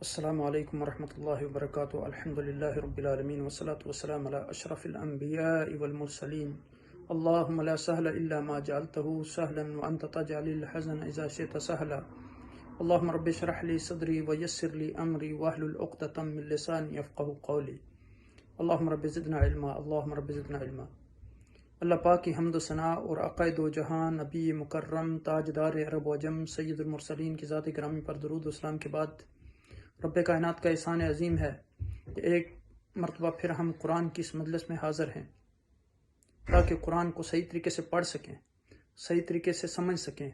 السلام علیکم ورحمۃ اللہ وبرکاتہ۔ الحمد للہ رب العالمین والصلاة والسلام علی اشرف الانبیاء والمرسلین۔ اللہم لا سہل الا ما جعلتہ سہلا وانت تجعل الحزن اذا شئت سہلا۔ اللہم رب اشرح لی صدری ویسر لی امری واحلل عقدۃ من لسانی یفقہوا قولی۔ اللہم رب زدنا علما، اللہم رب زدنا علما۔ اللہ پاک کی حمد و ثناء اور عقائد و جہاں نبی مکرم تاجدار عرب و عجم سید المرسلین کی ذات گرامی پر درود و اسلام کے بعد رب کائنات کا احسان عظیم ہے کہ ایک مرتبہ پھر ہم قرآن کی اس مجلس میں حاضر ہیں تاکہ قرآن کو صحیح طریقے سے پڑھ سکیں، صحیح طریقے سے سمجھ سکیں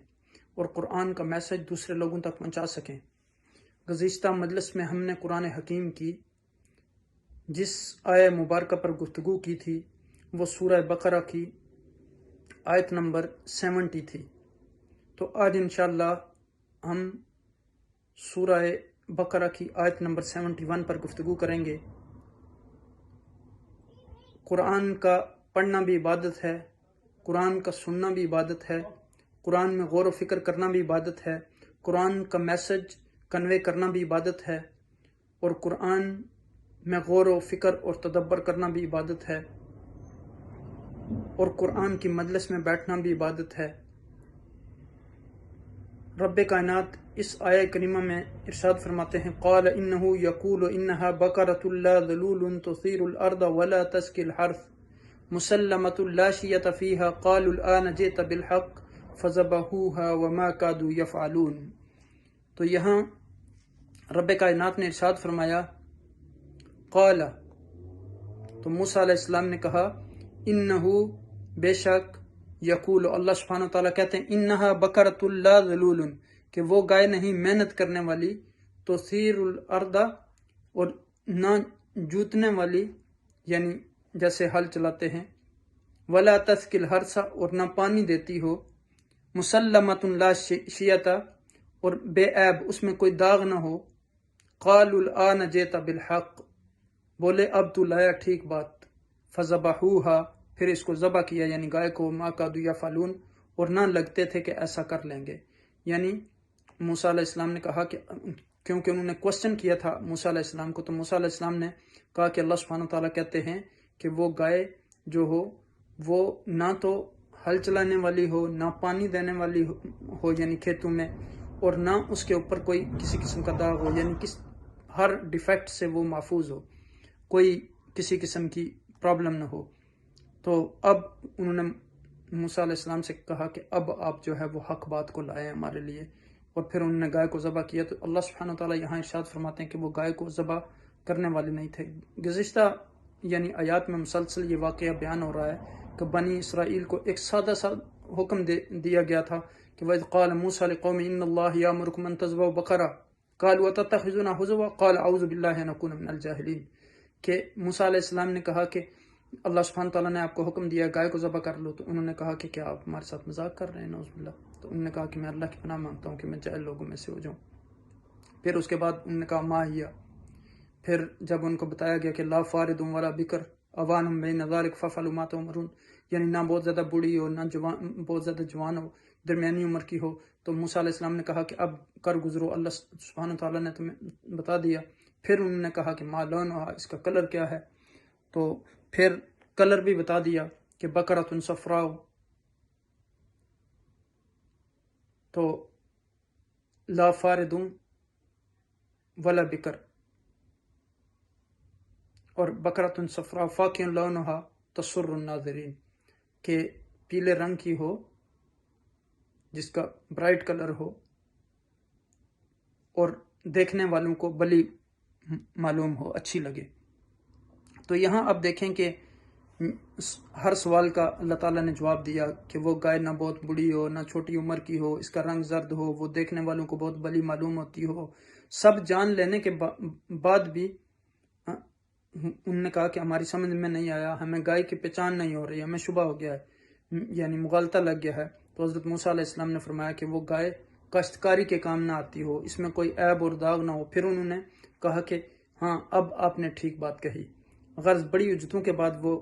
اور قرآن کا میسج دوسرے لوگوں تک پہنچا سکیں۔ گزشتہ مجلس میں ہم نے قرآن حکیم کی جس آیہ مبارکہ پر گفتگو کی تھی وہ سورہ بقرہ کی آیت نمبر 70 تھی۔ تو آج انشاءاللہ ہم سورہ بقرہ کی آیت نمبر 71 پر گفتگو کریں گے۔ قرآن کا پڑھنا بھی عبادت ہے، قرآن کا سننا بھی عبادت ہے، قرآن میں غور و فکر کرنا بھی عبادت ہے، قرآن کا میسج کنوے کرنا بھی عبادت ہے، اور قرآن میں غور و فکر اور تدبر کرنا بھی عبادت ہے، اور قرآن کی مجلس میں بیٹھنا بھی عبادت ہے۔ رب کائنات اس آیہ کریمہ میں ارشاد فرماتے ہیں قال انہ یقول انہا بقرۃ لا ذلول تثیر الارض ولا تسقی الحرث مسلمۃ لا شیۃ فیہا قالوا الآن جئت بالحق فذبحوها وما کادوا یفعلون۔ تو یہاں رب کائنات نے ارشاد فرمایا قال، تو موسیٰ علیہ السلام نے کہا انہ بے شک، یقول اللہ سبحانہ وتعالیٰ کہتے ہیں انہا بقرۃ لا ذلول کہ وہ گائے نہیں محنت کرنے والی، تثیر الارض اور نہ جوتنے والی یعنی جیسے ہل چلاتے ہیں، ولا تسقی الحرث اور نہ پانی دیتی ہو، مسلمۃ لا شیۃ اور بے عیب اس میں کوئی داغ نہ ہو، قالوا الآن جئت بالحق بولے اب تو لایا ٹھیک بات، فذبحوها پھر اس کو ذبح کیا یعنی گائے کو، ما کادوا یفعلون اور نہ لگتے تھے کہ ایسا کر لیں گے۔ یعنی موسیٰ علیہ السلام نے کہا کہ کیونکہ انہوں نے کوسچن کیا تھا موسیٰ علیہ السلام کو، تو موسیٰ علیہ السلام نے کہا کہ اللہ سبحانہ تعالیٰ کہتے ہیں کہ وہ گائے جو ہو وہ نہ تو ہل چلانے والی ہو، نہ پانی دینے والی ہو یعنی کھیتوں میں، اور نہ اس کے اوپر کوئی کسی قسم کا داغ ہو یعنی ہر ڈیفیکٹ سے وہ محفوظ ہو، کوئی کسی قسم کی پرابلم نہ ہو۔ تو اب انہوں نے موسیٰ علیہ السلام سے کہا کہ اب آپ جو ہے وہ حق بات کو لائیں ہمارے لیے، اور پھر انہوں نے گائے کو ذبح کیا۔ تو اللہ سبحانہ تعالیٰ یہاں ارشاد فرماتے ہیں کہ وہ گائے کو ذبح کرنے والے نہیں تھے۔ گزشتہ یعنی آیات میں مسلسل یہ واقعہ بیان ہو رہا ہے کہ بنی اسرائیل کو ایک سادہ سا حکم دیا گیا تھا کہ وَإِذْ قَالَ مُوسَىٰ لِقَوْمِهِ إِنَّ اللَّهَ يَأْمُرُكُمْ أَن تَذْبَحُوا بَقَرَةً قَالُوا أَتَتَّخِذُونَا هُزُوًا قَالَ أَعُوذُ بِاللَّهِ أَنْ أَكُونَ مِنَ الْجَاهِلِينَ کہ موسیٰ علیہ السلام نے کہا کہ اللہ سبحانہ تعالیٰ نے آپ کو حکم دیا گائے کو ذبح کر لو، تو انہوں نے کہا کہ کیا آپ ہمارے ساتھ مذاق کر رہے ہیں؟ نعوذ باللہ۔ تو انہوں نے کہا کہ میں اللہ کی پناہ مانگتا ہوں کہ میں جاہل لوگوں میں سے ہو جاؤں۔ پھر اس کے بعد انہوں نے کہا ما ہیا، پھر جب ان کو بتایا گیا کہ لا فارد ولا بکر اوان بین ذلک ففعلوا ما تؤمرون یعنی نہ بہت زیادہ بوڑھی ہو نہ بہت زیادہ جوان ہو، درمیانی عمر کی ہو، تو موسیٰ علیہ السلام نے کہا کہ اب کر گزرو، اللہ سبحانہ تعالیٰ نے تمہیں بتا دیا۔ پھر انہوں نے کہا کہ ما لونھا، اس کا کلر کیا ہے، تو پھر کلر بھی بتا دیا کہ بقرۃ صفراء، تو لا فارد ولا بکر، اور بقرۃ صفراء فاقع لونھا تسر الناظرین کہ پیلے رنگ کی ہو جس کا برائٹ کلر ہو اور دیکھنے والوں کو بلی معلوم ہو، اچھی لگے۔ تو یہاں اب دیکھیں کہ ہر سوال کا اللہ تعالیٰ نے جواب دیا کہ وہ گائے نہ بہت بڑی ہو نہ چھوٹی عمر کی ہو، اس کا رنگ زرد ہو، وہ دیکھنے والوں کو بہت بلی معلوم ہوتی ہو۔ سب جان لینے کے بعد بھی انہوں نے کہا کہ ہماری سمجھ میں نہیں آیا، ہمیں گائے کی پہچان نہیں ہو رہی، ہمیں شبہ ہو گیا ہے یعنی مغالطہ لگ گیا ہے۔ تو حضرت موسیٰ علیہ السلام نے فرمایا کہ وہ گائے کاشتکاری کے کام نہ آتی ہو، اس میں کوئی عیب اور داغ نہ ہو۔ پھر انہوں نے کہا کہ ہاں اب آپ نے ٹھیک بات کہی، غرض بڑی اجتوں کے بعد وہ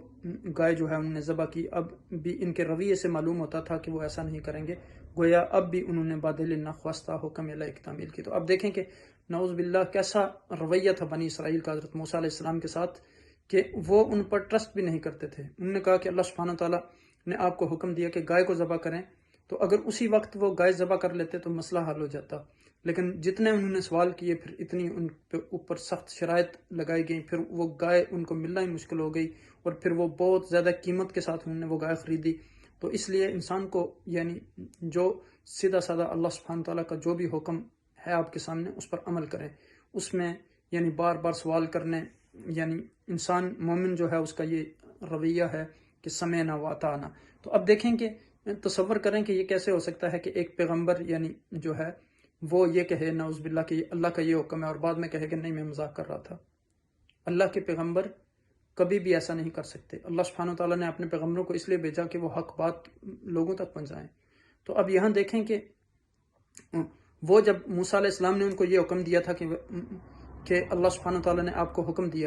گائے جو ہے انہوں نے ذبح کی۔ اب بھی ان کے رویے سے معلوم ہوتا تھا کہ وہ ایسا نہیں کریں گے، گویا اب بھی انہوں نے بادل نخواستہ حکم الہی تعمیل کی۔ تو اب دیکھیں کہ نعوذ باللہ کیسا رویہ تھا بنی اسرائیل کا حضرت موسیٰ علیہ السلام کے ساتھ، کہ وہ ان پر ٹرسٹ بھی نہیں کرتے تھے۔ انہوں نے کہا کہ اللہ سبحانہ تعالیٰ نے آپ کو حکم دیا کہ گائے کو ذبح کریں، تو اگر اسی وقت وہ گائے ذبح کر لیتے تو مسئلہ حل ہو جاتا، لیکن جتنے انہوں نے سوال کیے پھر اتنی ان پہ اوپر سخت شرائط لگائی گئیں، پھر وہ گائے ان کو ملنا ہی مشکل ہو گئی، اور پھر وہ بہت زیادہ قیمت کے ساتھ انہوں نے وہ گائے خریدی۔ تو اس لیے انسان کو یعنی جو سیدھا سادہ اللہ سبحانہ تعالیٰ کا جو بھی حکم ہے آپ کے سامنے اس پر عمل کریں، اس میں یعنی بار بار سوال کرنے، یعنی انسان مومن جو ہے اس کا یہ رویہ ہے کہ سمعنا واطعنا۔ تو اب دیکھیں کہ تصور کریں کہ یہ کیسے ہو سکتا ہے کہ ایک پیغمبر یعنی جو ہے وہ یہ کہے نعوذ باللہ کہ اللہ کا یہ حکم ہے، اور بعد میں کہے کہ نہیں میں مذاق کر رہا تھا۔ اللہ کے پیغمبر کبھی بھی ایسا نہیں کر سکتے۔ اللہ سبحانہ تعالیٰ نے اپنے پیغمبروں کو اس لیے بھیجا کہ وہ حق بات لوگوں تک پہنچائیں۔ تو اب یہاں دیکھیں کہ وہ جب موسیٰ علیہ السلام نے ان کو یہ حکم دیا تھا کہ اللہ سبحانہ تعالیٰ نے آپ کو حکم دیا